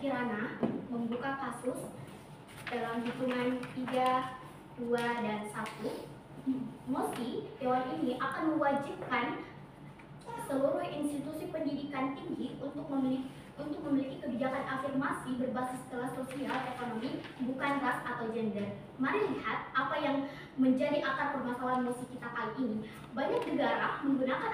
Kirana membuka kasus dalam hitungan 3, 2, dan 1. Mosi Dewan ini akan mewajibkan seluruh institusi pendidikan tinggi untuk memiliki kebijakan afirmasi berbasis kelas sosial, ekonomi, bukan ras atau gender. Mari lihat apa yang menjadi akar permasalahan mosi kita kali ini. Banyak negara menggunakan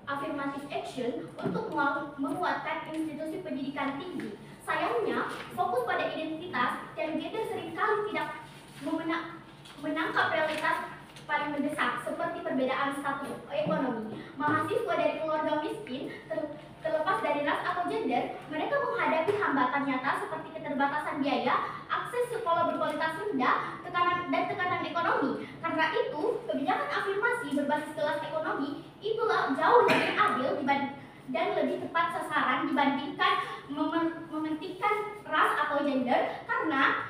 affirmative action untuk menguatkan institusi pendidikan tinggi. Sayangnya, fokus pada identitas dan gender seringkali tidak menangkap realitas paling mendesak seperti perbedaan status ekonomi. Mahasiswa dari keluarga miskin, terlepas dari ras atau gender, mereka menghadapi hambatan nyata seperti keterbatasan biaya, akses sekolah berkualitas rendah, tekanan ekonomi. Karena itu, kebijakan afirmasi berbasis kelas ekonomi itu jauh lebih adil dan lebih tepat sasaran dibandingkan mementingkan ras atau gender, karena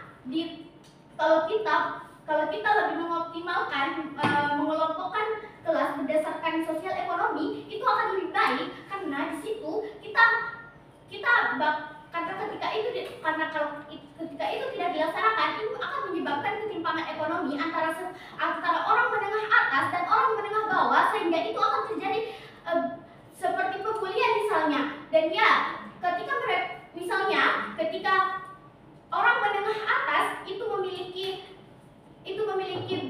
kalau kita lebih mengoptimalkan mengelompokkan kelas berdasarkan sosial ekonomi, itu akan lebih baik, karena di situ karena ketika itu tidak dilaksanakan, itu akan menyebabkan ketimpangan ekonomi antara orang menengah atas dan orang menengah bawah, sehingga itu akan terjadi seperti pembulian misalnya. Dan ya, ketika orang menengah atas itu memiliki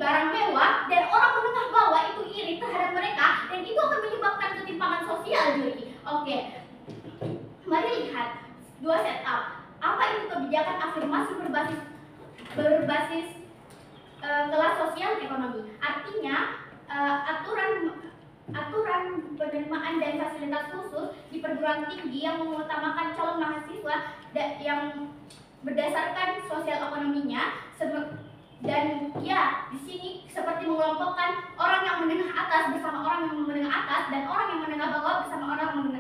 barang mewah dan orang menengah bawah itu iri terhadap mereka, dan itu akan menyebabkan ketimpangan sosial, Juri. Oke. Mari lihat dua setup. Apa itu kebijakan afirmasi berbasis kelas sosial ekonomi? Artinya aturan penerimaan dan fasilitas khusus di perguruan tinggi yang mengutamakan calon mahasiswa yang berdasarkan sosial ekonominya, dan ya, di sini seperti mengelompokkan orang yang menengah atas bersama orang yang menengah atas, dan orang yang menengah bawah bersama orang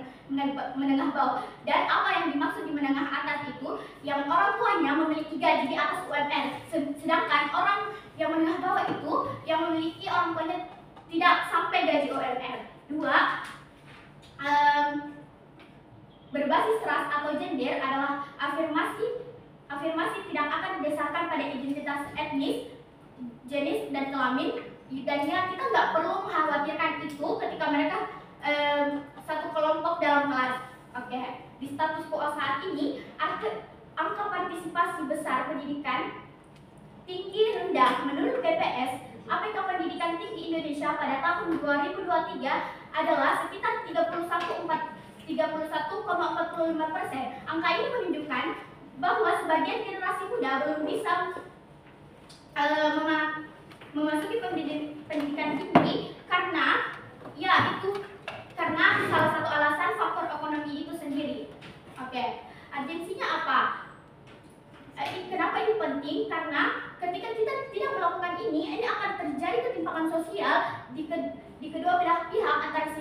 menengah bawah. Dan apa yang dimaksud di menengah atas itu, yang orang tuanya memiliki gaji di atas UMR, sedangkan orang yang menengah bawah itu yang memiliki orang tuanya tidak sampai gaji UMR. 2. Berbasis ras atau gender adalah afirmasi tidak akan didasarkan pada identitas etnis, jenis, dan kelamin, dan ya, kita nggak perlu mengkhawatirkan itu ketika mereka satu kelompok dalam kelas. Oke. Di status quo saat ini, angka partisipasi besar pendidikan tinggi rendah menurut BPS, APK Pendidikan Tinggi Indonesia pada tahun 2023 adalah sekitar 31,45%. Angka ini menunjukkan bahwa sebagian generasi muda belum bisa memasuki pendidikan tinggi karena salah satu alasan faktor ekonomi itu sendiri. Oke, urgensinya apa? Kenapa ini penting? Karena ketika kita tidak melakukan ini akan terjadi ketimpangan sosial di kedua belah pihak, antara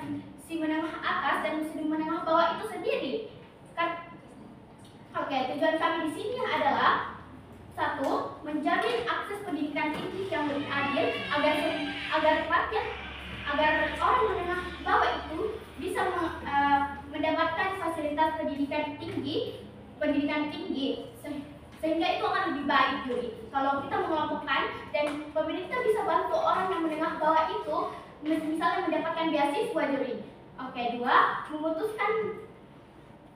si menengah atas dan si menengah bawah itu sendiri. Oke, tujuan kami di sini adalah 1. Menjamin akses pendidikan tinggi yang lebih adil agar orang menengah bawah itu bisa mendapatkan fasilitas pendidikan tinggi sehingga itu akan lebih baik, Juri. Kalau kita mengelompokkan dan pemerintah bisa bantu orang yang menengah bawah itu misalnya mendapatkan beasiswa, Juri. Oke. 2.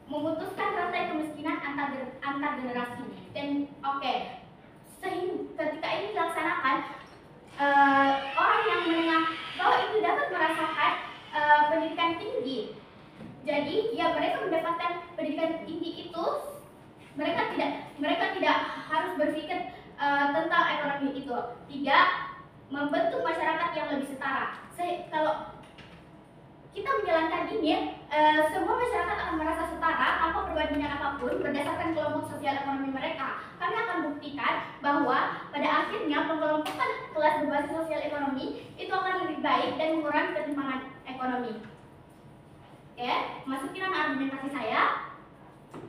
Memutuskan rantai kemiskinan antar generasi. Dan ketika ini dilaksanakan, orang yang menengah bawah itu dapat merasakan pendidikan tinggi. Jadi ya, mereka mendapatkan pendidikan tinggi itu, mereka tidak harus berpikir tentang ekonomi itu. 3. Membentuk masyarakat yang lebih setara. Kalau kita menjalankan ini, semua masyarakat akan merasa setara tanpa perbandingan apapun berdasarkan kelompok sosial ekonomi mereka. Kami akan buktikan bahwa pada akhirnya pengelompokan kelas berbasis sosial ekonomi itu akan lebih baik dan mengurangi ketimpangan ekonomi. Oke, masukin argumentasi saya,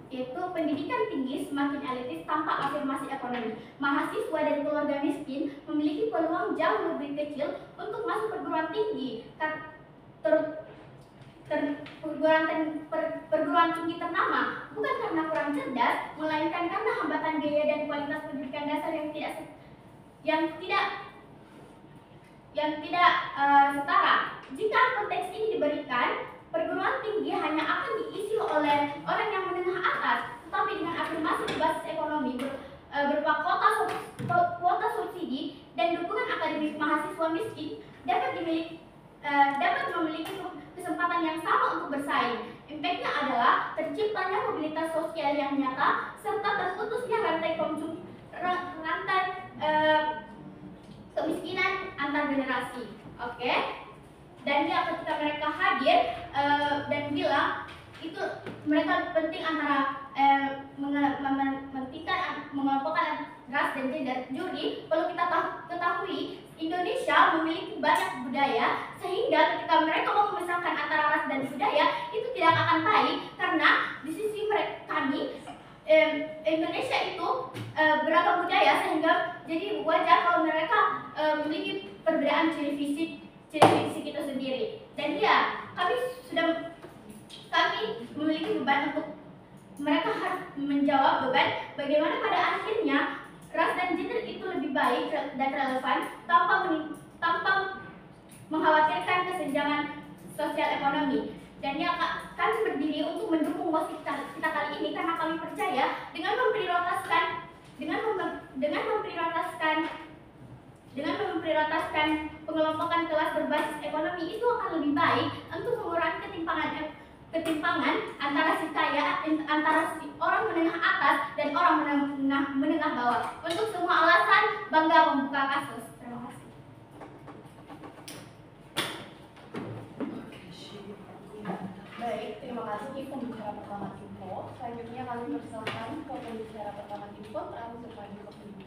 yaitu pendidikan tinggi semakin elitis tanpa afirmasi ekonomi. Mahasiswa dari keluarga miskin memiliki peluang jauh lebih kecil untuk masuk perguruan tinggi perguruan tinggi ternama bukan karena kurang cerdas, melainkan karena hambatan biaya dan kualitas pendidikan dasar yang tidak setara. Jika konteks ini diberikan, perguruan tinggi hanya akan diisi oleh orang yang menengah atas, tetapi dengan afirmasi berbasis ekonomi berupa kuota subsidi dan dukungan akademik mahasiswa miskin dapat memiliki kesempatan yang sama untuk bersaing. Impactnya adalah terciptanya mobilitas sosial yang nyata serta terputusnya rantai kemiskinan antar generasi. Oke? Dan ya, ketika mereka hadir dan bilang itu mereka penting antara mengelompokkan ras dan gender. Juri, perlu kita ketahui Indonesia memiliki banyak budaya sehingga ketika mereka mau memisahkan antara ras dan budaya itu tidak akan baik, karena di sisi kami Indonesia itu beragam budaya sehingga jadi wajar kalau mereka memiliki perbedaan ciri fisik kita sendiri. Dan ya, kami memiliki beban untuk mereka harus menjawab beban bagaimana pada akhirnya ras dan gender itu lebih baik dan relevan tanpa mengkhawatirkan kesenjangan sosial ekonomi. Dan ya, kami berdiri untuk mendukung mosi kita kali ini karena kami percaya dengan memprioritaskan pengelompokan kelas berbasis ekonomi itu akan lebih baik untuk mengurangi ketimpangan antara si orang menengah atas dan orang menengah bawah. Untuk semua alasan, bangga membuka kasus. Terima kasih. Baik, terima kasih pembicara pertama Timpo. Selanjutnya kami persilakan ke pembicara pertama Timpo, Pramu Supadi Kopini.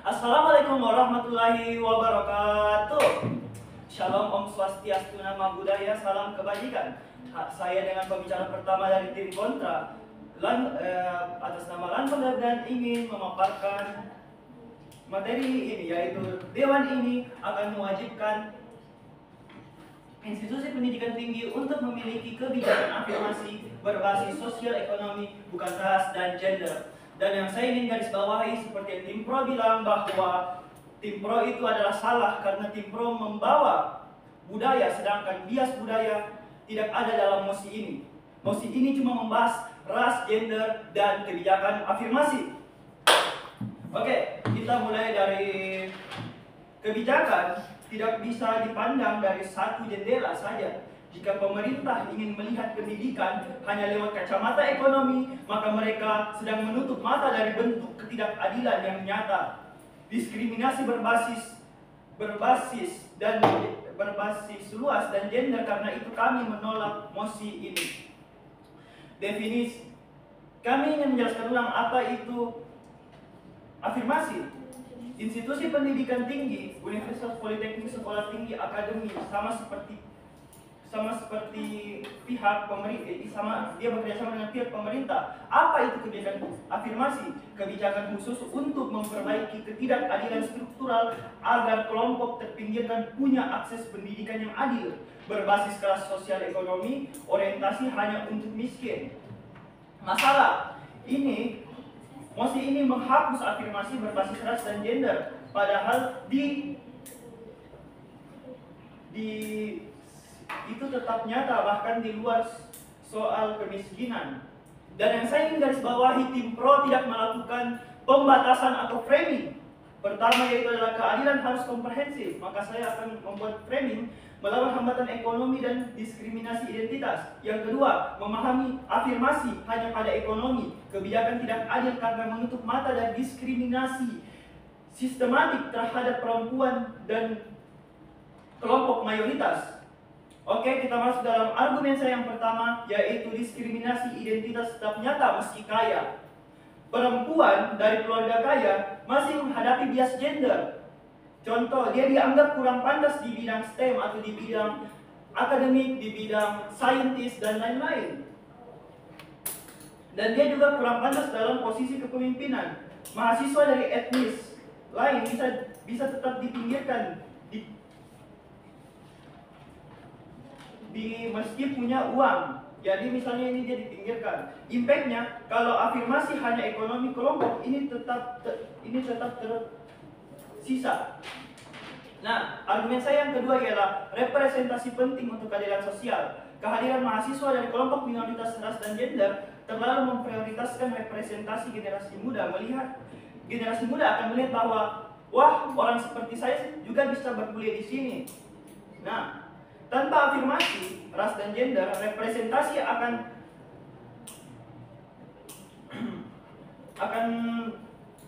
Assalamualaikum warahmatullahi wabarakatuh. Shalom, Om Swastiastu, Nama Budaya, Salam Kebajikan. Saya dengan pembicara pertama dari tim kontra atas nama Lanfang dan ingin memaparkan materi ini, yaitu Dewan ini akan mewajibkan institusi pendidikan tinggi untuk memiliki kebijakan afirmasi berbasis sosial ekonomi, bukan ras dan gender. Dan yang saya ingin garis bawahi, seperti yang Tim Pro bilang, bahwa Tim Pro itu adalah salah karena Tim Pro membawa budaya, sedangkan bias budaya tidak ada dalam mosi ini. Mosi ini cuma membahas ras, gender, dan kebijakan afirmasi. Oke, kita mulai dari kebijakan. Tidak bisa dipandang dari satu jendela saja. Jika pemerintah ingin melihat pendidikan hanya lewat kacamata ekonomi, maka mereka sedang menutup mata dari bentuk ketidakadilan yang nyata. Diskriminasi berbasis luas dan gender, karena itu kami menolak mosi ini. Definisi, kami ingin menjelaskan ulang apa itu afirmasi. Institusi pendidikan tinggi, universitas, politeknik, sekolah tinggi, akademi, sama seperti pihak pemerintah, dia bekerja sama dengan pihak pemerintah. Apa itu kebijakan afirmasi? Kebijakan khusus untuk memperbaiki ketidakadilan struktural agar kelompok terpinggirkan punya akses pendidikan yang adil, berbasis kelas sosial ekonomi, orientasi hanya untuk miskin. Masalah ini, mosi ini menghapus afirmasi berbasis ras dan gender, padahal itu tetap nyata bahkan di luar soal kemiskinan. Dan yang saya ingin garis bawahi, Tim Pro tidak melakukan pembatasan atau framing. Pertama yaitu adalah keadilan harus komprehensif, maka saya akan membuat framing melawan hambatan ekonomi dan diskriminasi identitas. Yang kedua, memahami afirmasi hanya pada ekonomi, kebijakan tidak adil karena menutup mata dan diskriminasi sistematik terhadap perempuan dan kelompok mayoritas. Oke, kita masuk dalam argumen saya yang pertama, yaitu diskriminasi identitas tetap nyata meski kaya. Perempuan dari keluarga kaya masih menghadapi bias gender. Contoh, dia dianggap kurang pantas di bidang STEM atau di bidang akademik, di bidang saintis, dan lain-lain. Dan dia juga kurang pantas dalam posisi kepemimpinan. Mahasiswa dari etnis lain bisa tetap dipinggirkan meski punya uang. Jadi misalnya ini dia dipinggirkan. Impact-nya kalau afirmasi hanya ekonomi kelompok ini tetap tersisa. Nah, argumen saya yang kedua ialah representasi penting untuk keadilan sosial. Kehadiran mahasiswa dari kelompok minoritas ras dan gender terlalu memprioritaskan representasi generasi muda. Generasi muda akan melihat bahwa wah, orang seperti saya juga bisa berkuliah di sini. Nah, tanpa afirmasi ras dan gender, representasi akan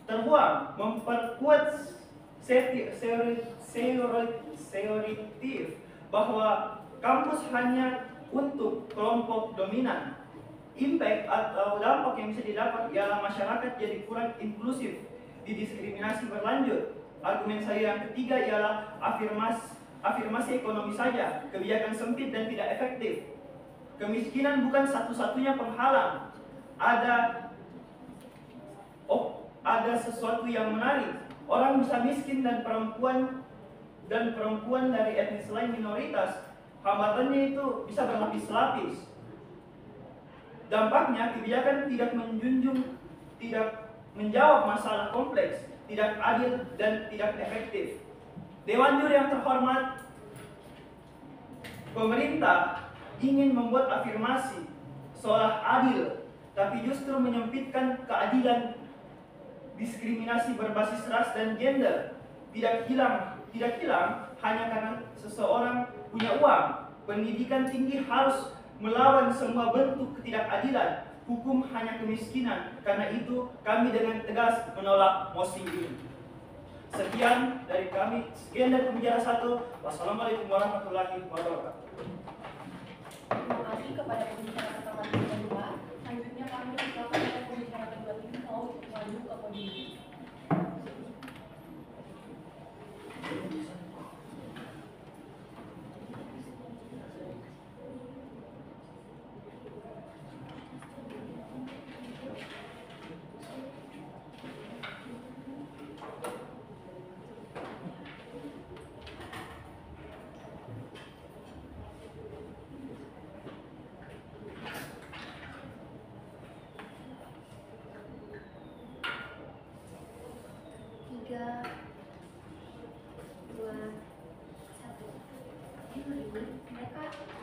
terbuang, memperkuat stereotip bahwa kampus hanya untuk kelompok dominan. Impact atau dampak yang bisa didapat ialah masyarakat jadi kurang inklusif, didiskriminasi berlanjut. Argumen saya yang ketiga ialah afirmasi ekonomi saja, kebijakan sempit dan tidak efektif. Kemiskinan bukan satu-satunya penghalang. Ada sesuatu yang menarik. Orang bisa miskin dan perempuan dari etnis lain minoritas. Hambatannya itu bisa berlapis-lapis. Dampaknya kebijakan tidak menjawab masalah kompleks, tidak adil dan tidak efektif. Dewan Juri yang terhormat, pemerintah ingin membuat afirmasi seolah adil, tapi justru menyempitkan keadilan. Diskriminasi berbasis ras dan gender tidak hilang hanya karena seseorang punya uang. Pendidikan tinggi harus melawan semua bentuk ketidakadilan. Hukum hanya kemiskinan. Karena itu kami dengan tegas menolak mosi ini. Sekian dari pembicara 1. Wassalamualaikum warahmatullahi wabarakatuh. Terima kasih kepada pembicara pertama dan kedua. Selanjutnya kami silakan kepada pembicara kedua Info untuk maju ke podium.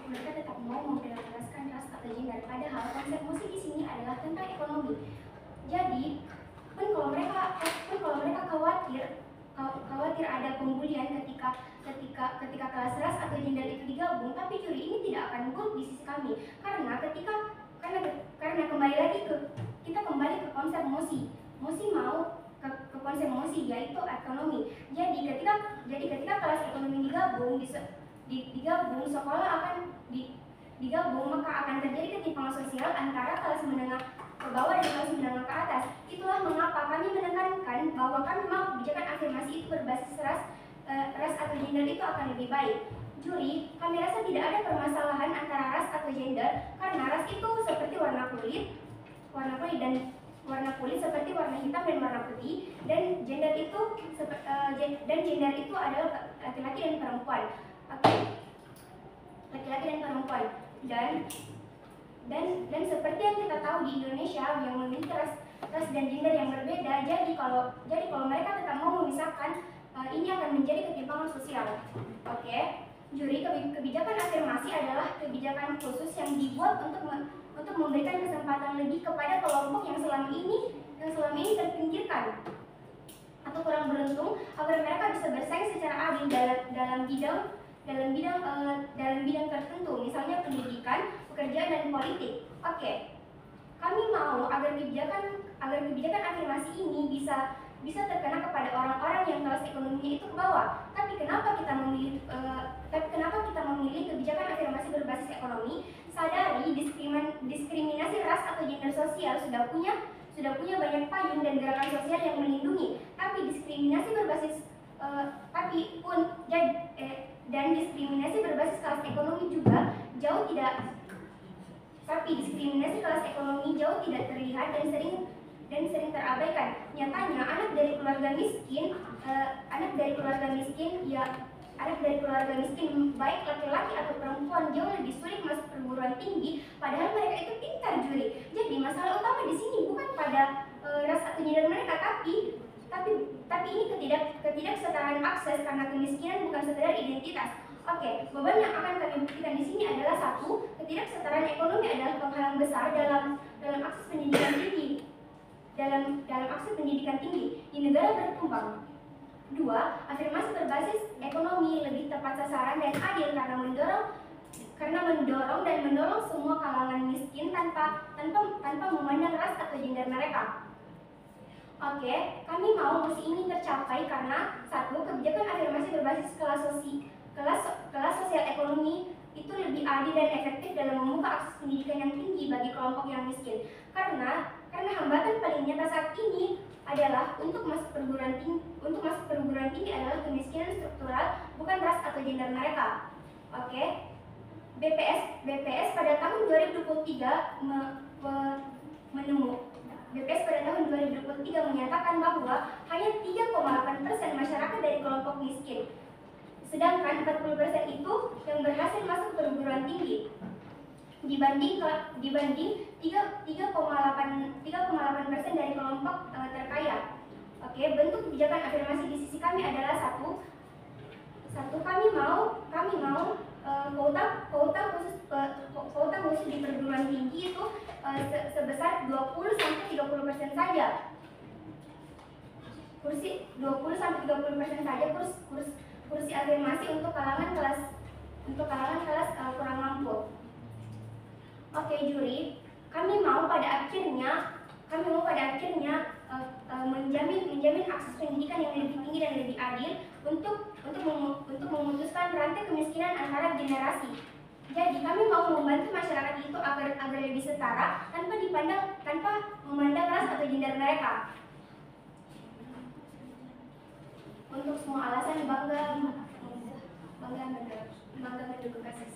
Mereka tetap mau memprioritaskan ras atau gender, padahal konsep musik di sini adalah tentang ekonomi. Jadi, pun kalau mereka khawatir ada pembulian ketika kelas ras atau gender itu digabung, tapi juri ini tidak akan good di sisi kami, karena kembali lagi kita kembali ke konsep Mosi mau ke konsep Mosi, yaitu ekonomi. Jadi ketika kelas ekonomi digabung, sekolah akan digabung, maka akan terjadi ketimpangan sosial antara kelas menengah ke bawah dan kelas menengah ke atas. Itulah mengapa kami menekankan bahwa kami mau kebijakan afirmasi itu berbasis ras atau gender itu akan lebih baik. Juri, kami rasa tidak ada permasalahan antara ras atau gender, karena ras itu seperti warna kulit dan warna kulit seperti warna hitam dan warna putih, dan gender itu adalah laki-laki dan perempuan. Laki-laki dan perempuan, dan seperti yang kita tahu di Indonesia yang memiliki ras dan gender yang berbeda. Jadi kalau mereka tetap mau memisahkan, ini akan menjadi ketimpangan sosial. Oke. Juri, kebijakan afirmasi adalah kebijakan khusus yang dibuat untuk memberikan kesempatan lebih kepada kelompok yang selama ini terpinggirkan atau kurang beruntung, agar mereka bisa bersaing secara adil dalam bidang tertentu, misalnya pendidikan, pekerjaan, dan politik. Oke. Kami mau agar kebijakan afirmasi ini bisa terkena kepada orang-orang yang kelas ekonominya itu ke bawah. Tapi kenapa kita memilih kebijakan afirmasi berbasis ekonomi? Sadari diskriminasi ras atau gender sosial sudah punya banyak payung dan gerakan sosial yang melindungi. Tapi diskriminasi berbasis dan diskriminasi berbasis kelas ekonomi juga diskriminasi kelas ekonomi jauh tidak terlihat dan sering terabaikan. Nyatanya anak dari keluarga miskin baik laki-laki atau perempuan jauh lebih sulit masuk perguruan tinggi, padahal mereka itu pintar juri. Jadi masalah utama di sini bukan pada ras atau gender mereka, tapi ini ketidaksetaraan akses karena kemiskinan bukan sekedar identitas. Oke, beban yang akan kami buktikan di sini adalah satu, ketidaksetaraan ekonomi adalah penghalang besar dalam akses pendidikan tinggi. Dalam akses pendidikan tinggi di negara berkembang. Dua, afirmasi berbasis ekonomi lebih tepat sasaran dan adil karena mendorong semua kalangan miskin tanpa memandang ras atau gender mereka. Oke, kami mau misi ini tercapai karena satu, kebijakan afirmasi berbasis kelas sosial ekonomi itu lebih adil dan efektif dalam membuka akses pendidikan yang tinggi bagi kelompok yang miskin. Karena hambatan paling nyata saat ini adalah untuk masuk perguruan tinggi adalah kemiskinan struktural, bukan ras atau gender mereka. Oke. BPS pada tahun 2023 menyatakan bahwa hanya 3,8% masyarakat dari kelompok miskin. Sedangkan 40% itu yang berhasil masuk perguruan tinggi dibanding 3,8% dari kelompok terkaya. Oke, bentuk kebijakan afirmasi di sisi kami adalah satu kami mau kuota khusus di perguruan tinggi itu sebesar 20-30% saja. Kursi 20-30% saja kursi afirmasi untuk kalangan kelas kurang mampu. Oke, juri, kami mau pada akhirnya menjamin akses pendidikan yang lebih tinggi dan lebih adil untuk memutuskan rantai kemiskinan antara generasi. Jadi kami mau membantu masyarakat itu agar lebih setara tanpa memandang ras atau gender mereka. Untuk semua alasan bangga mendukung kasus.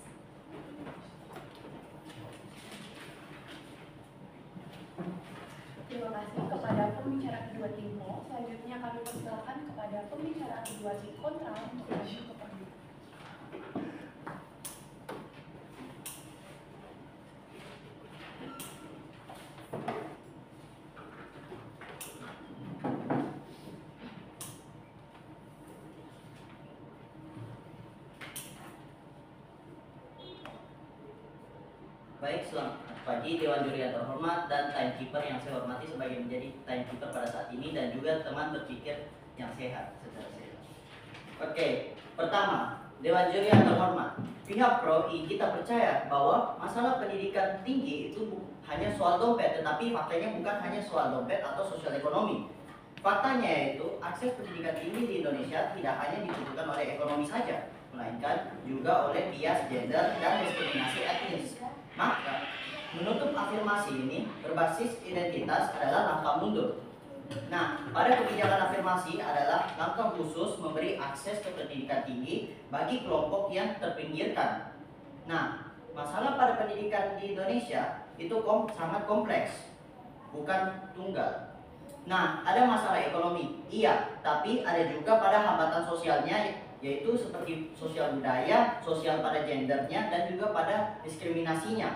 Terima kasih kepada pembicara kedua tim Pro. Selanjutnya kami persilakan kepada pembicara kedua tim kontra untuk maju ke podium. Baik, selamat pagi Dewan Juri yang terhormat dan timekeeper yang saya hormati sebagai menjadi timekeeper pada saat ini, dan juga teman berpikir yang sehat secara sehat. Oke, pertama, Dewan Juri yang terhormat, pihak PROI kita percaya bahwa masalah pendidikan tinggi itu hanya soal dompet, tetapi faktanya bukan hanya soal dompet atau sosial ekonomi. Faktanya yaitu akses pendidikan tinggi di Indonesia tidak hanya ditentukan oleh ekonomi saja, melainkan juga oleh bias gender dan diskriminasi etnis. Maka, menutup afirmasi ini berbasis identitas adalah langkah mundur. Nah, pada kebijakan afirmasi adalah langkah khusus memberi akses ke pendidikan tinggi bagi kelompok yang terpinggirkan. Nah, masalah pada pendidikan di Indonesia itu sangat kompleks, bukan tunggal. Nah, ada masalah ekonomi, iya, tapi ada juga pada hambatan sosialnya, yaitu seperti sosial budaya, sosial pada gendernya, dan juga pada diskriminasinya,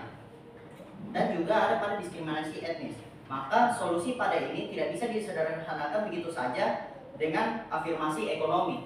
dan juga ada pada diskriminasi etnis. Maka solusi pada ini tidak bisa disederhanakan begitu saja dengan afirmasi ekonomi.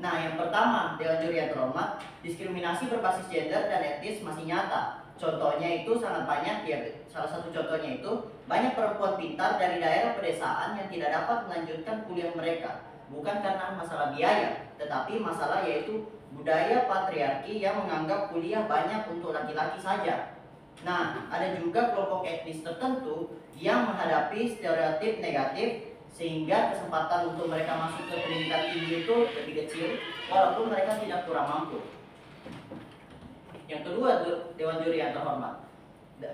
Nah, yang pertama, Dewan Juri yang terhormat, diskriminasi berbasis gender dan etnis masih nyata. Contohnya itu sangat banyak, ya. Salah satu contohnya itu banyak perempuan pintar dari daerah pedesaan yang tidak dapat melanjutkan kuliah mereka. Bukan karena masalah biaya, tetapi masalah yaitu budaya patriarki yang menganggap kuliah banyak untuk laki-laki saja. Nah, ada juga kelompok etnis tertentu yang menghadapi stereotip negatif sehingga kesempatan untuk mereka masuk ke pendidikan tinggi itu lebih kecil walaupun mereka tidak kurang mampu. Yang kedua, Dewan Juri yang terhormat,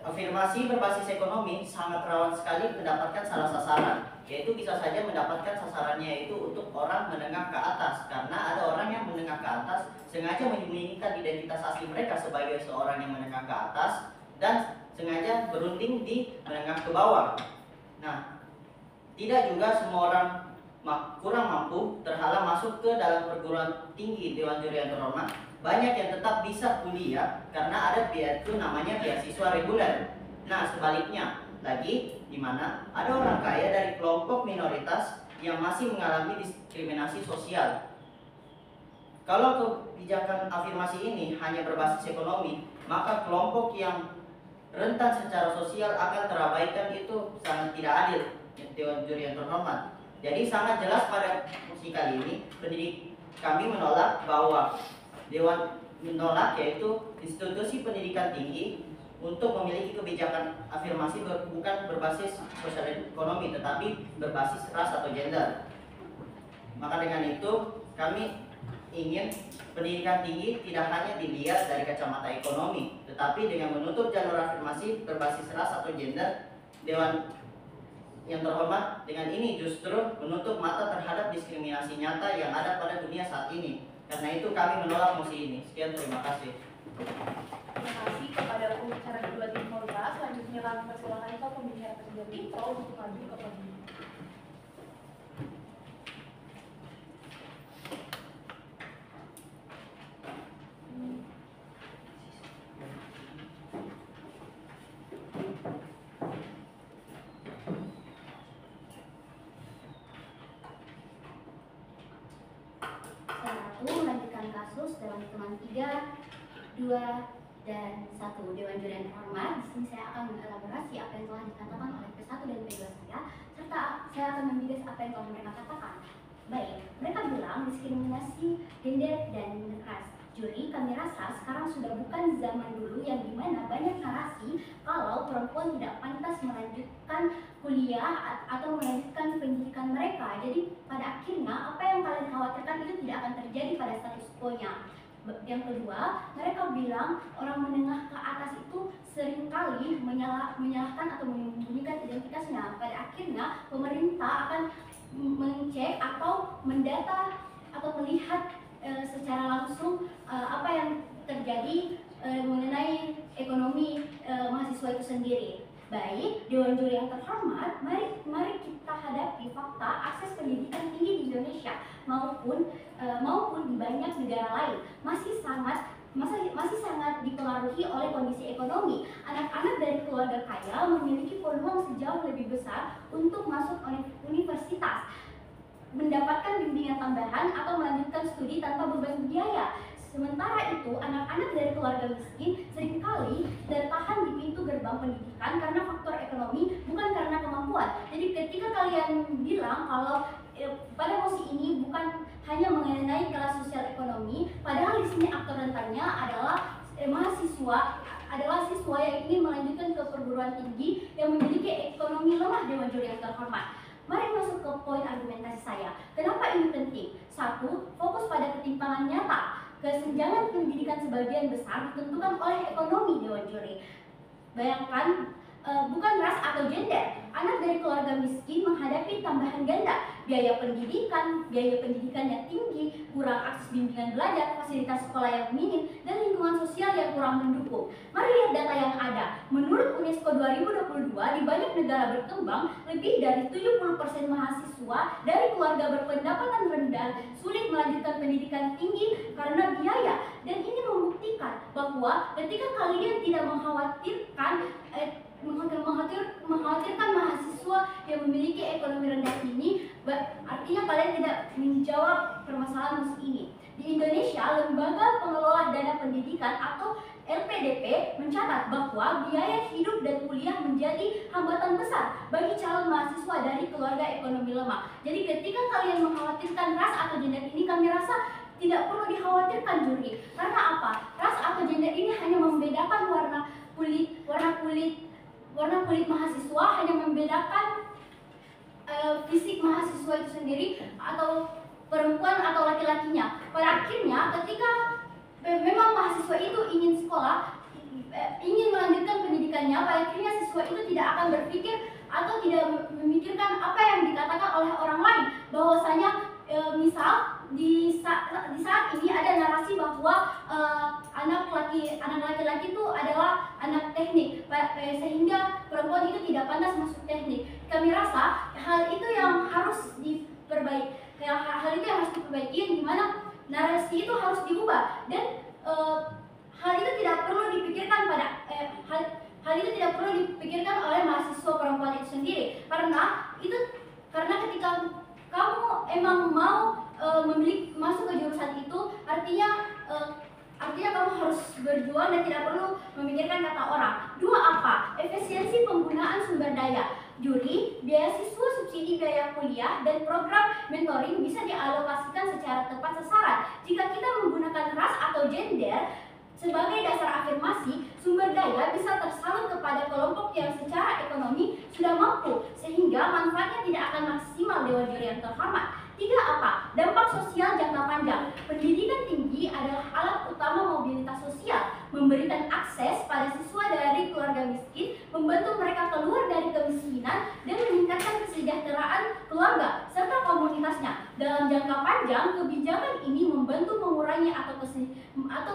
afirmasi berbasis ekonomi sangat rawan sekali mendapatkan salah sasaran, yaitu bisa saja mendapatkan sasarannya itu untuk orang menengah ke atas, karena ada orang yang menengah ke atas sengaja menyembunyikan identitas asli mereka sebagai seorang yang menengah ke atas dan sengaja berunding di menengah ke bawah. Nah, tidak juga semua orang kurang mampu terhalang masuk ke dalam perguruan tinggi Dewan Juri yang terhormat. Banyak yang tetap bisa kuliah karena ada itu namanya beasiswa reguler. Nah, sebaliknya lagi, di mana ada orang kaya dari kelompok minoritas yang masih mengalami diskriminasi sosial. Kalau kebijakan afirmasi ini hanya berbasis ekonomi, maka kelompok yang rentan secara sosial akan terabaikan. Itu sangat tidak adil, Dewan Juri yang terhormat. Jadi sangat jelas pada sesi kali ini kami menolak bahwa Dewan menolak yaitu institusi pendidikan tinggi untuk memiliki kebijakan afirmasi bukan berbasis sosial ekonomi tetapi berbasis ras atau gender. Maka dengan itu kami ingin pendidikan tinggi tidak hanya dilihat dari kacamata ekonomi, tetapi dengan menutup jalur afirmasi berbasis ras atau gender, Dewan yang terhormat dengan ini justru menutup mata terhadap diskriminasi nyata yang ada pada dunia saat ini. Karena itu kami menolak mosi ini. Sekian, terima kasih. Terima kasih kepada pembicara kedua tim Polra. Selanjutnya kami persilakan ke pembicara ketiga tim Pro untuk maju ke podium. Melanjutkan kasus dalam hitungan 3, 2, dan 1. Dewan Juri yang terhormat, di sini saya akan mengelaborasi apa yang telah dikatakan oleh P1 dan P2 saya, serta saya akan membidas apa yang telah mereka katakan. Baik, mereka bilang diskriminasi gender dan ras. Juri, kami rasa sekarang sudah bukan zaman dulu yang dimana banyak narasi kalau perempuan tidak pantas melanjutkan kuliah atau melanjutkan pendidikan mereka. Jadi pada akhirnya apa yang kalian khawatirkan itu tidak akan terjadi pada status quo-nya. Yang kedua, mereka bilang orang menengah ke atas itu seringkali menyalahkan atau menyembunyikan identitasnya. Pada akhirnya pemerintah akan mengecek atau mendata atau melihat secara langsung apa yang terjadi mengenai ekonomi mahasiswa itu sendiri. Baik, Dewan Juri yang terhormat, mari kita hadapi fakta akses pendidikan tinggi di Indonesia maupun di banyak negara lain masih sangat dipengaruhi oleh kondisi ekonomi. Anak-anak dari keluarga kaya memiliki peluang sejauh lebih besar untuk masuk universitas, mendapatkan bimbingan tambahan atau melanjutkan studi tanpa beban biaya. Sementara itu, anak-anak dari keluarga miskin seringkali tertahan di pintu gerbang pendidikan karena faktor ekonomi, bukan karena kemampuan. Jadi ketika kalian bilang kalau pada mosi ini bukan hanya mengenai kelas sosial ekonomi, padahal di sini aktor rentannya adalah siswa yang ingin melanjutkan ke perguruan tinggi yang memiliki ekonomi lemah. Dewan Juri yang terhormat, mari masuk ke poin argumentasi saya. Kenapa ini penting? 1. Fokus pada ketimpangan nyata. Kesenjangan pendidikan sebagian besar ditentukan oleh ekonomi. Dewan Juri, bayangkan bukan ras atau gender. Anak dari keluarga miskin menghadapi tambahan ganda, biaya pendidikan yang tinggi, kurang akses bimbingan belajar, fasilitas sekolah yang minim, dan lingkungan sosial yang kurang mendukung. Mari lihat data yang ada. Menurut UNESCO 2022, di banyak negara berkembang, lebih dari 70% mahasiswa dari keluarga berpendapatan rendah sulit melanjutkan pendidikan tinggi karena biaya. Dan ini membuktikan bahwa ketika kalian tidak mengkhawatirkan mahasiswa yang memiliki ekonomi rendah ini, artinya kalian tidak menjawab permasalahan musim ini. Di Indonesia, Lembaga Pengelola Dana Pendidikan atau LPDP mencatat bahwa biaya hidup dan kuliah menjadi hambatan besar bagi calon mahasiswa dari keluarga ekonomi lemah. Jadi ketika kalian mengkhawatirkan ras atau gender ini, kami rasa tidak perlu dikhawatirkan, Juri. Karena apa? Ras atau gender ini hanya membedakan warna kulit mahasiswa, hanya membedakan fisik mahasiswa itu sendiri atau perempuan atau laki-lakinya. Pada akhirnya ketika memang mahasiswa itu ingin sekolah, ingin melanjutkan pendidikannya, pada akhirnya siswa itu tidak akan berpikir atau tidak memikirkan apa yang dikatakan oleh orang lain, bahwasanya misal di saat ini ada narasi bahwa anak laki-laki itu adalah anak teknik, sehingga perempuan itu tidak pantas masuk teknik. Kami rasa hal itu yang harus diperbaiki, yang dimana narasi itu harus diubah, dan hal itu tidak perlu dipikirkan hal itu tidak perlu dipikirkan oleh mahasiswa perempuan itu sendiri, karena ketika kamu emang mau masuk ke jurusan itu, artinya kamu harus berjuang dan tidak perlu memikirkan kata orang. Dua, apa? Efisiensi penggunaan sumber daya. Juri, beasiswa, subsidi biaya kuliah, dan program mentoring bisa dialokasikan secara tepat sasaran. Jika kita menggunakan ras atau gender sebagai dasar afirmasi, sumber daya bisa tersalur kepada kelompok yang secara ekonomi sudah mampu, sehingga manfaatnya tidak akan maksimal. Dewan Juri yang terhormat. 3, apa? Dampak sosial jangka panjang. Pendidikan tinggi adalah alat utama mobilitas sosial, memberikan akses pada siswa dari keluarga miskin, membantu mereka keluar dari kemiskinan, dan meningkatkan kesejahteraan keluarga serta komunitasnya. Dalam jangka panjang, kebijakan ini membantu mengurangi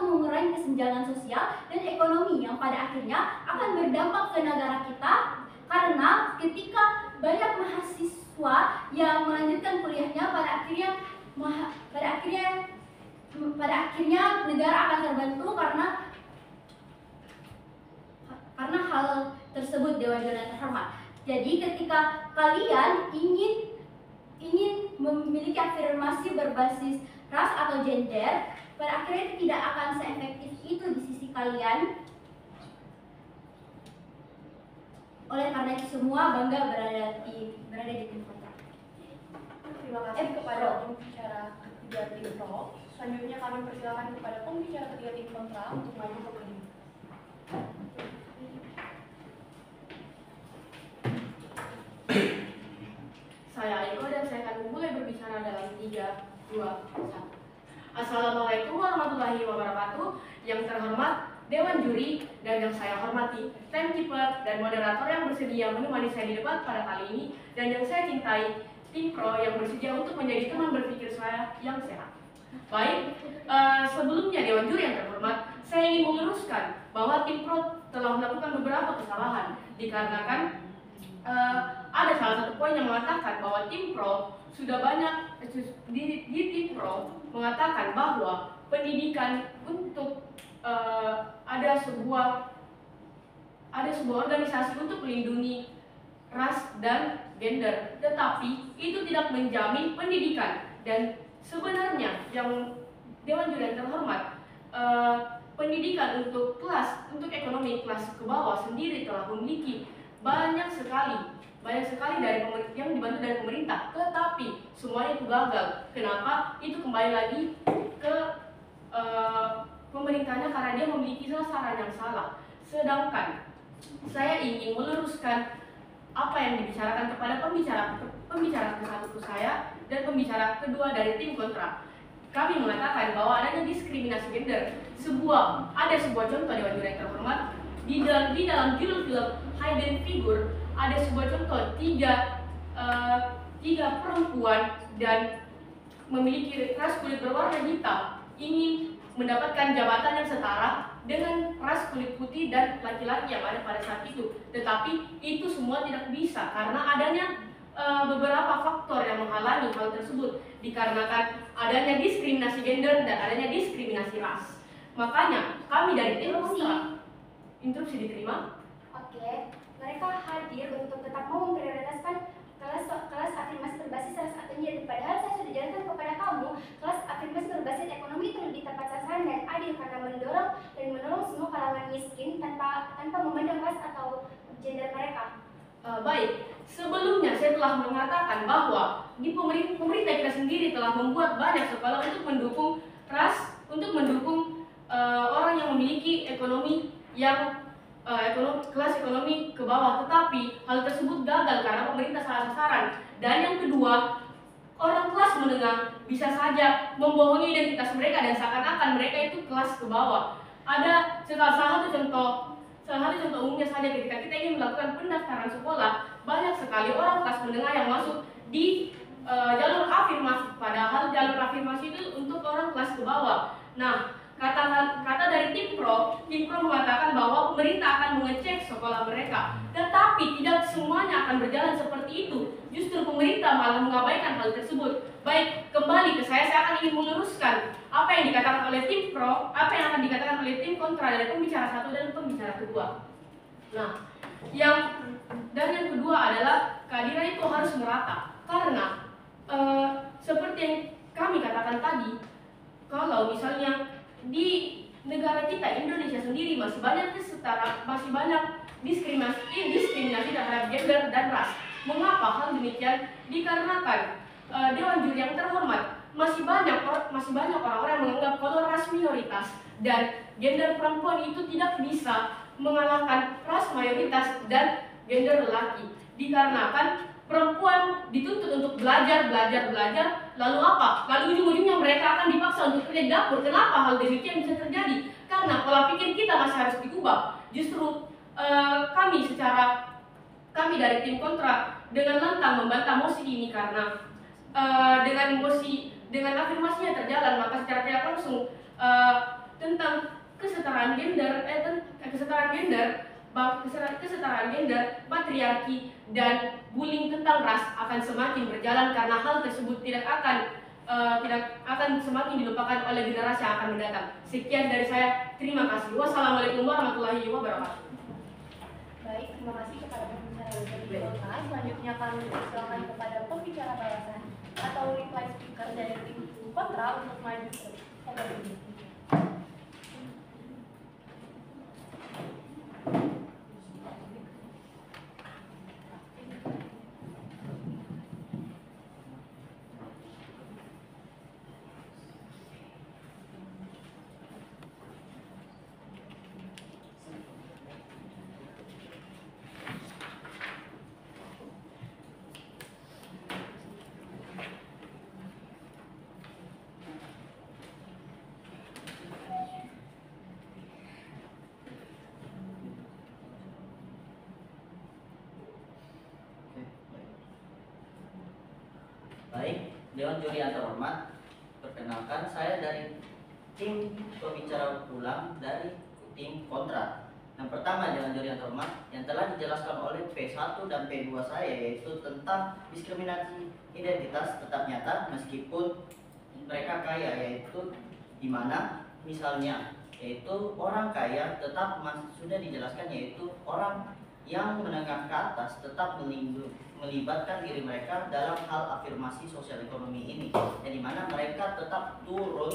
mengurangi kesenjangan sosial dan ekonomi yang pada akhirnya akan berdampak ke negara kita, karena ketika banyak mahasiswa yang melanjutkan kuliahnya, pada akhirnya negara akan terbantu karena hal tersebut. Dewan Juri yang terhormat. Jadi ketika kalian ingin memiliki afirmasi berbasis ras atau gender, pada akhirnya itu tidak akan seefektif itu di sisi kalian. Oleh karena itu semua bangga berada di tim kontra. Terima kasih kepada pembicara ketiga tim pro. Selanjutnya kami persilakan kepada pembicara ketiga tim kontra untuk maju ke podium. Saya Aiko dan saya akan memulai berbicara dalam 3, 2, 1. Assalamualaikum warahmatullahi wabarakatuh. Yang terhormat Dewan Juri dan yang saya hormati timekeeper dan moderator yang bersedia menemani saya di debat pada kali ini, dan yang saya cintai tim pro yang bersedia untuk menjadi teman berpikir saya yang sehat. Baik, sebelumnya Dewan Juri yang terhormat, saya ingin meluruskan bahwa tim pro telah melakukan beberapa kesalahan dikarenakan ada salah satu poin yang mengatakan bahwa tim pro sudah banyak di tim pro mengatakan bahwa pendidikan untuk ada sebuah organisasi untuk melindungi ras dan gender, tetapi itu tidak menjamin pendidikan. Dan sebenarnya yang Dewan Juri yang terhormat, pendidikan untuk ekonomi kelas ke bawah sendiri telah memiliki banyak sekali dari yang dibantu dari pemerintah, tetapi semuanya itu gagal. Kenapa? Itu kembali lagi ke pemerintahnya, karena dia memiliki sasaran yang salah. Sedangkan saya ingin meluruskan apa yang dibicarakan kepada pembicara ke-1 saya dan pembicara kedua dari tim kontra. Kami mengatakan bahwa adanya diskriminasi gender. Ada sebuah contoh Dewan Juri yang terhormat, di dalam judul film Hidden Figure ada sebuah contoh tiga perempuan dan memiliki ras kulit berwarna hitam ingin mendapatkan jabatan yang setara dengan ras kulit putih dan laki-laki yang ada pada saat itu. Tetapi itu semua tidak bisa karena adanya beberapa faktor yang menghalangi hal tersebut, dikarenakan adanya diskriminasi gender dan adanya diskriminasi ras. Makanya kami dari tim kontra, interupsi diterima. Oke, mereka hadir untuk tetap mau memprioritaskan kelas afirmasi berbasis ras atau gender. Padahal saya sudah jelaskan kepada kamu, kelas afirmasi berbasis ekonomi itu lebih tepat sasaran dan adil karena mendorong dan menolong semua kalangan miskin tanpa memandang ras atau gender mereka. Baik, sebelumnya saya telah mengatakan bahwa di pemerintah kita sendiri telah membuat banyak sekolah untuk mendukung ras, untuk mendukung orang yang memiliki ekonomi yang kelas ekonomi ke bawah, tetapi hal tersebut gagal karena pemerintah salah sasaran. Dan yang kedua, orang kelas menengah bisa saja membohongi identitas mereka dan seakan-akan mereka itu kelas ke bawah. Ada salah satu contoh umumnya saja ketika kita ingin melakukan pendaftaran sekolah, banyak sekali orang kelas menengah yang masuk di jalur afirmasi, padahal jalur afirmasi itu untuk orang kelas ke bawah. Nah, kata dari tim pro mengatakan bahwa pemerintah akan mengecek sekolah mereka, tetapi tidak semuanya akan berjalan seperti itu. Justru pemerintah malah mengabaikan hal tersebut. Baik, kembali ke saya akan ingin meluruskan apa yang dikatakan oleh tim pro, apa yang akan dikatakan oleh tim kontra dari pembicara satu dan pembicara kedua. Nah, yang kedua adalah keadilan itu harus merata, karena seperti yang kami katakan tadi, kalau misalnya di negara kita Indonesia sendiri masih banyak diskriminasi terhadap gender dan ras. Mengapa hal demikian? Dikarenakan Dewan Juri yang terhormat masih banyak orang-orang yang menganggap kalau ras minoritas dan gender perempuan itu tidak bisa mengalahkan ras mayoritas dan gender lelaki. Dikarenakan perempuan dituntut untuk belajar, lalu apa? Lalu ujung-ujungnya mereka akan dipaksa untuk kerja di dapur. Kenapa hal demikian bisa terjadi? Karena pola pikir kita masih harus diubah. Justru kami dari tim kontra dengan lantang membantah mosi ini, karena dengan afirmasinya terjalan, maka secara tidak langsung tentang kesetaraan gender, patriarki, dan bullying tentang ras akan semakin berjalan, karena hal tersebut tidak akan semakin dilupakan oleh generasi yang akan mendatang. Sekian dari saya, terima kasih. Wassalamualaikum warahmatullahi wabarakatuh. Baik, terima kasih kepada pembicara yang kontra. Selanjutnya kami persilakan kepada pembicara balasan atau reply speaker dari tim kontra untuk maju ke podium. Baik, Dewan Juri yang terhormat, perkenalkan saya dari tim pembicara ulang dari tim kontra. Yang pertama, Dewan Juri yang terhormat, yang telah dijelaskan oleh P1 dan P2 saya, yaitu tentang diskriminasi identitas tetap nyata meskipun mereka kaya, yaitu dimana misalnya yaitu orang kaya tetap sudah dijelaskan, yaitu orang yang menengah ke atas tetap melibatkan diri mereka dalam hal afirmasi sosial ekonomi ini, yang dimana mereka tetap turun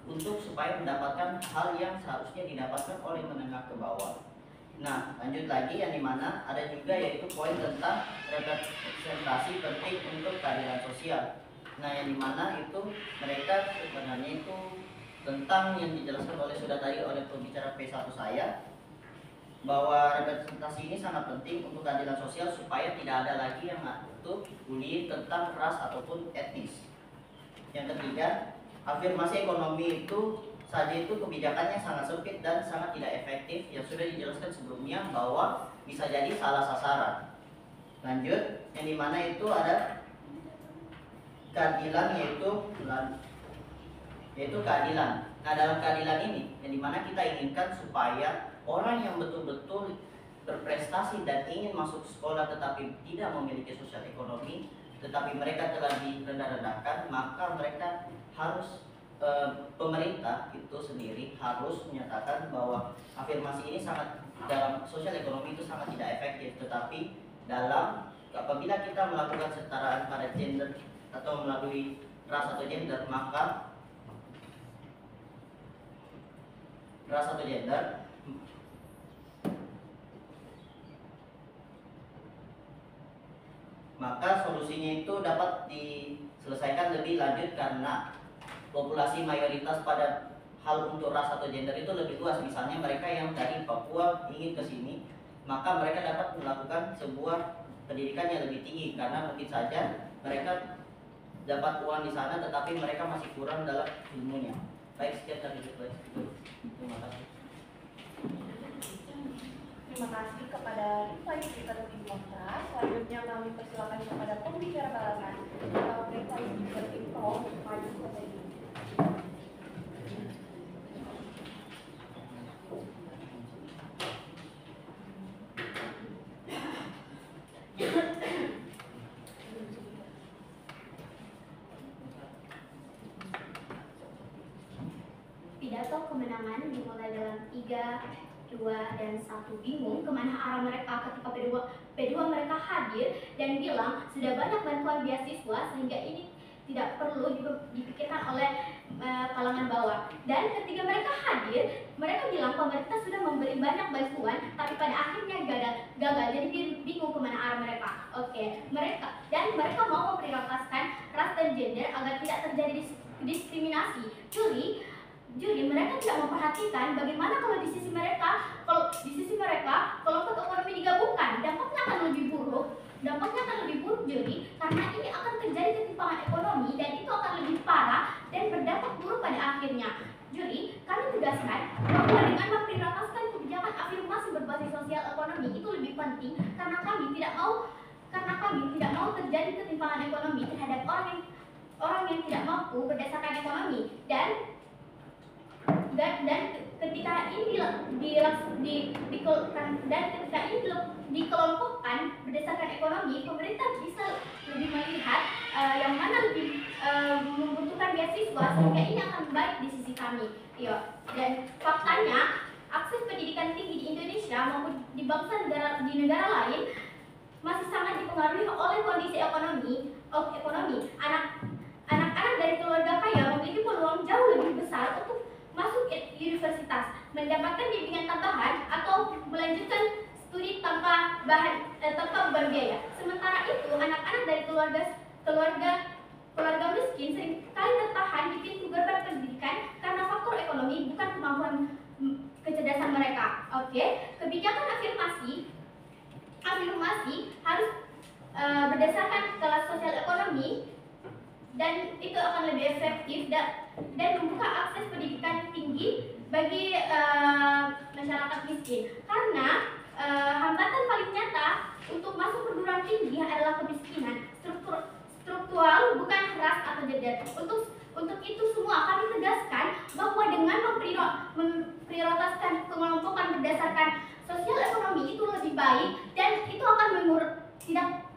untuk supaya mendapatkan hal yang seharusnya didapatkan oleh menengah ke bawah. Nah, lanjut lagi, yang dimana ada juga yaitu poin tentang representasi penting untuk keadilan sosial. Nah, yang dimana itu mereka sebenarnya itu tentang yang dijelaskan sudah tadi oleh pembicara P1 saya, bahwa representasi ini sangat penting untuk keadilan sosial supaya tidak ada lagi yang ngatur bullying tentang ras ataupun etnis. Yang ketiga, afirmasi ekonomi itu kebijakannya sangat sempit dan sangat tidak efektif, yang sudah dijelaskan sebelumnya bahwa bisa jadi salah sasaran. Lanjut, yang dimana itu ada keadilan, yaitu keadilan. Nah, dalam keadilan ini yang dimana kita inginkan supaya orang yang betul-betul berprestasi dan ingin masuk sekolah tetapi tidak memiliki sosial ekonomi, tetapi mereka telah direndah-rendahkan, maka mereka harus pemerintah itu sendiri harus menyatakan bahwa afirmasi ini dalam sosial ekonomi itu sangat tidak efektif. Tetapi apabila kita melakukan kesetaraan pada gender atau melalui ras atau gender, maka solusinya itu dapat diselesaikan lebih lanjut karena populasi mayoritas pada hal untuk ras atau gender itu lebih luas. Misalnya mereka yang dari Papua ingin ke sini, maka mereka dapat melakukan sebuah pendidikan yang lebih tinggi karena mungkin saja mereka dapat uang di sana tetapi mereka masih kurang dalam ilmunya. Baik, sekian dari Reply Speaker. Terima kasih. Terima kasih kepada Reply Speaker tim kontra. Selanjutnya kami persilakan kepada pembicara balasan atau Reply Speaker tim pro untuk maju ke podium. Pidato kemenangan dimulai dalam 3, 2, dan 1. Bingung kemana arah mereka ketika P2 mereka hadir dan bilang sudah banyak bantuan beasiswa sehingga ini tidak perlu dipikirkan oleh kalangan bawah. Dan ketika mereka hadir, mereka bilang pemerintah sudah memberi banyak bantuan, tapi pada akhirnya gagal. Jadi bingung kemana arah mereka. Oke, mereka mau memprioritaskan ras dan gender agar tidak terjadi diskriminasi. Juri mereka tidak memperhatikan bagaimana kalau di sisi mereka kelompok ekonomi digabungkan, dampaknya akan lebih buruk juri, karena ini akan terjadi ketimpangan ekonomi dan itu akan lebih parah dan berdampak buruk pada akhirnya. Juri, kami tegaskan bahwa dengan memprioritaskan kebijakan afirmasi berbasis sosial ekonomi itu lebih penting karena kami tidak mau terjadi ketimpangan ekonomi terhadap orang yang tidak mampu berdasarkan ekonomi dan ketika ini dikelompokkan berdasarkan ekonomi, pemerintah bisa lebih melihat yang mana lebih membutuhkan beasiswa sehingga ini akan baik di sisi kami. Dan faktanya akses pendidikan tinggi di Indonesia maupun di di negara lain masih sangat dipengaruhi oleh kondisi ekonomi. Anak-anak dari keluarga kaya memiliki peluang jauh lebih besar untuk masuk ke universitas, mendapatkan bimbingan tambahan atau melanjutkan studi tanpa beban biaya. Sementara itu, anak-anak dari keluarga miskin seringkali tertahan di pintu gerbang pendidikan karena faktor ekonomi, bukan kemampuan kecerdasan mereka. Kebijakan afirmasi harus berdasarkan kelas sosial ekonomi dan itu akan lebih efektif dan membuka akses pendidikan tinggi bagi masyarakat miskin. Karena hambatan paling nyata untuk masuk perguruan tinggi adalah kemiskinan struktural, bukan ras atau gender. Untuk itu semua kami tegaskan bahwa dengan memprioritaskan pengelompokan berdasarkan sosial ekonomi itu lebih baik dan itu akan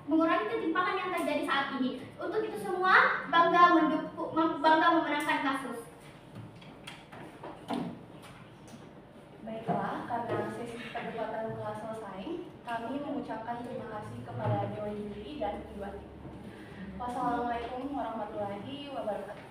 mengurangi ketimpangan yang terjadi saat ini. Untuk itu semua bangga memenangkan kasus. Baiklah, karena sesi perdebatan telah selesai, kami mengucapkan terima kasih kepada Dewan Juri dan kedua tim. Wassalamualaikum warahmatullahi wabarakatuh.